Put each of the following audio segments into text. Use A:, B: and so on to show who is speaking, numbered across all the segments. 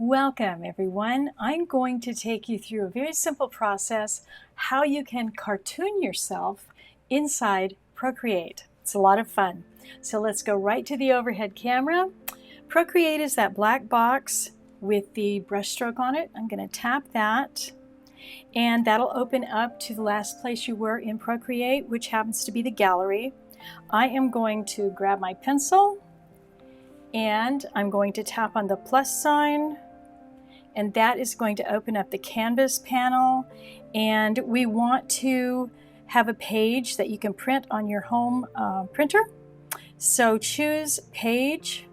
A: Welcome everyone. I'm going to take you through a very simple process how you can cartoon yourself inside Procreate. It's a lot of fun. So let's go right to the overhead camera. Procreate is that black box with the brush stroke on it. I'm going to tap that and that'll open up to the last place you were in Procreate, which happens to be the gallery. I am going to grab my pencil and I'm going to tap on the plus sign, and that is going to open up the canvas panel. And we want to have a page that you can print on your home printer. So choose page,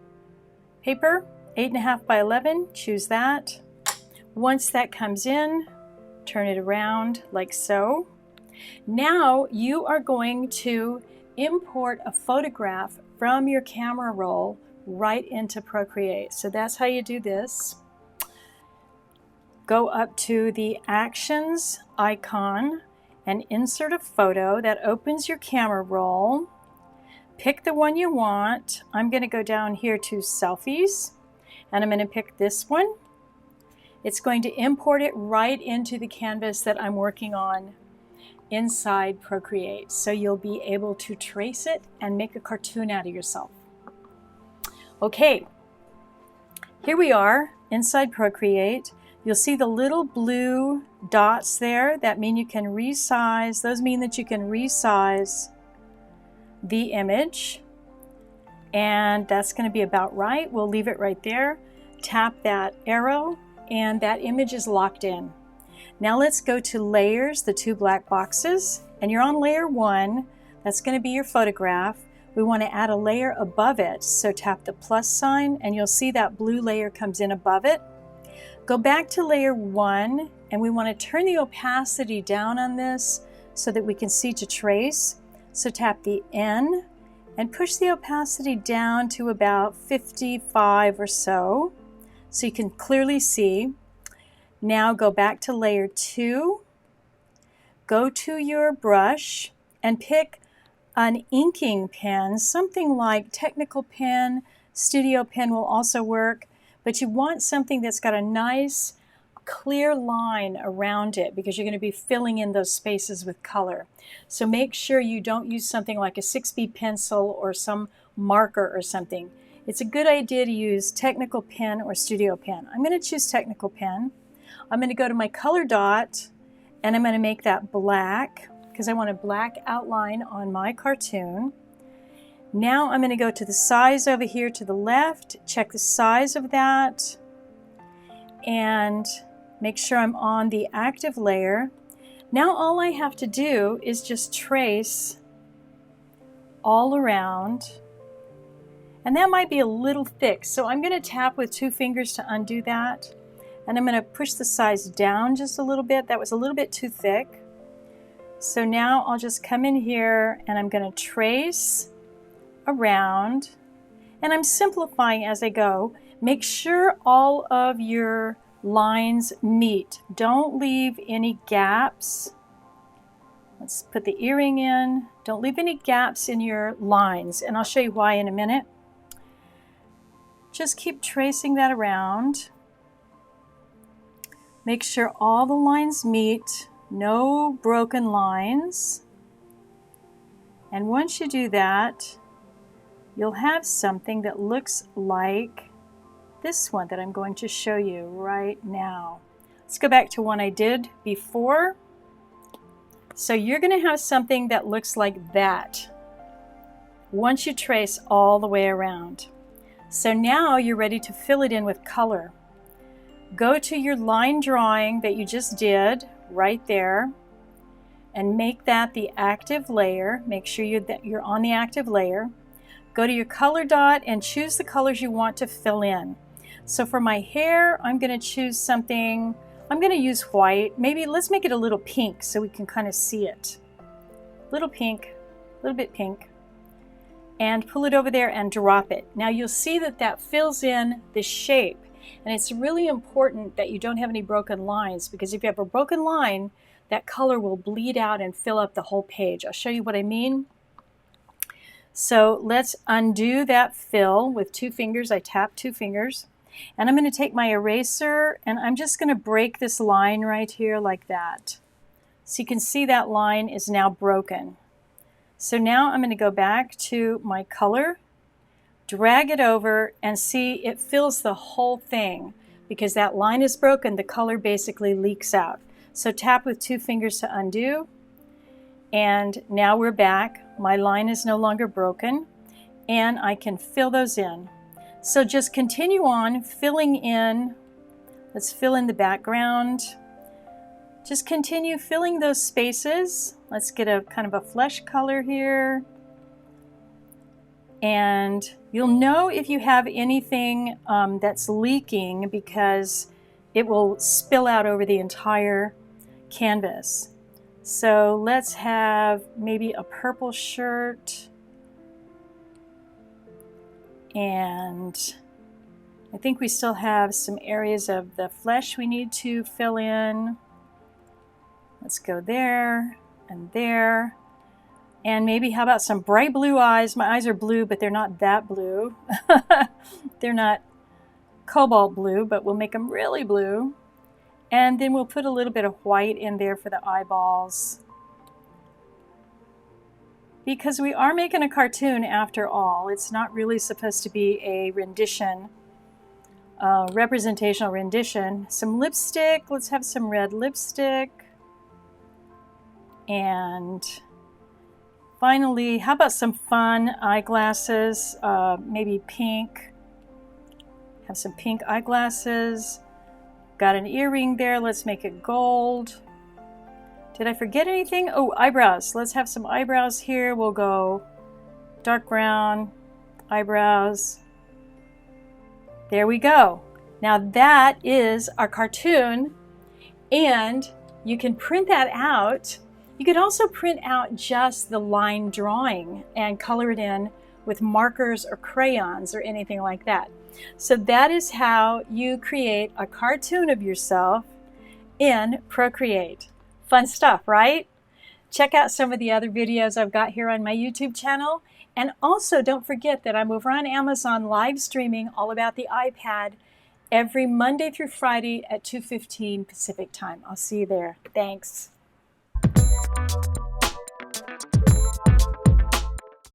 A: paper, 8.5 by 11, choose that. Once that comes in, turn it around like so. Now you are going to import a photograph from your camera roll right into Procreate. So that's how you do this. Go up to the Actions icon and insert a photo that opens your camera roll. Pick the one you want. I'm going to go down here to Selfies, and I'm going to pick this one. It's going to import it right into the canvas that I'm working on inside Procreate. So you'll be able to trace it and make a cartoon out of yourself. Okay, here we are inside Procreate. You'll see the little blue dots there that mean you can resize. Those mean that you can resize the image, and that's going to be about right. We'll leave it right there. Tap that arrow and that image is locked in. Now let's go to layers, the two black boxes, and you're on layer 1. That's going to be your photograph. We want to add a layer above it, so tap the plus sign and you'll see that blue layer comes in above it. Go back to layer 1 and we want to turn the opacity down on this so that we can see to trace. So tap the N and push the opacity down to about 55 or so you can clearly see. Now go back to layer 2, go to your brush and pick an inking pen, something like Technical Pen, Studio Pen will also work, but you want something that's got a nice clear line around it because you're going to be filling in those spaces with color. So make sure you don't use something like a 6B pencil or some marker or something. It's a good idea to use Technical Pen or Studio Pen. I'm going to choose Technical Pen. I'm going to go to my color dot and I'm going to make that black because I want a black outline on my cartoon. Now I'm going to go to the size over here to the left, check the size of that, and make sure I'm on the active layer. Now all I have to do is just trace all around, and that might be a little thick, so I'm going to tap with 2 fingers to undo that, and I'm going to push the size down just a little bit. That was a little bit too thick. So now I'll just come in here and I'm going to trace around, and I'm simplifying as I go. Make sure all of your lines meet. Don't leave any gaps. Let's put the earring in. Don't leave any gaps in your lines, and I'll show you why in a minute. Just keep tracing that around. Make sure all the lines meet. No broken lines. And once you do that, you'll have something that looks like this one that I'm going to show you right now. Let's go back to one I did before. So you're going to have something that looks like that once you trace all the way around. So now you're ready to fill it in with color. Go to your line drawing that you just did right there and make that the active layer. Make sure you're on the active layer. Go to your color dot and choose the colors you want to fill in. So for my hair, I'm going to choose something, I'm going to use white. Maybe let's make it a little pink so we can kind of see it. Little pink, a little bit pink. And pull it over there and drop it. Now you'll see that that fills in the shape. And it's really important that you don't have any broken lines, because if you have a broken line, that color will bleed out and fill up the whole page. I'll show you what I mean. So let's undo that fill with 2 fingers. I tap 2 fingers. And I'm going to take my eraser and I'm just going to break this line right here like that. So you can see that line is now broken. So now I'm going to go back to my color, drag it over, and see it fills the whole thing. Because that line is broken, the color basically leaks out. So tap with 2 fingers to undo. And now we're back. My line is no longer broken. And I can fill those in. So just continue on filling in. Let's fill in the background. Just continue filling those spaces. Let's get a kind of a flesh color here. And you'll know if you have anything that's leaking because it will spill out over the entire canvas. So let's have maybe a purple shirt. And I think we still have some areas of the flesh we need to fill in. Let's go there and there. And maybe how about some bright blue eyes? My eyes are blue, but they're not that blue. They're not cobalt blue, but we'll make them really blue. And then we'll put a little bit of white in there for the eyeballs. Because we are making a cartoon after all. It's not really supposed to be a rendition, representational rendition. Some lipstick. Let's have some red lipstick. And finally, how about some fun eyeglasses? Maybe pink. Have some pink eyeglasses. Got an earring there. Let's make it gold. Did I forget anything? Oh, eyebrows. Let's have some eyebrows here. We'll go dark brown eyebrows. There we go. Now that is our cartoon, and you can print that out. You could also print out just the line drawing and color it in with markers or crayons or anything like that. So that is how you create a cartoon of yourself in Procreate. Fun stuff, right? Check out some of the other videos I've got here on my YouTube channel. And also don't forget that I'm over on Amazon live streaming all about the iPad every Monday through Friday at 2:15 Pacific time. I'll see you there. Thanks.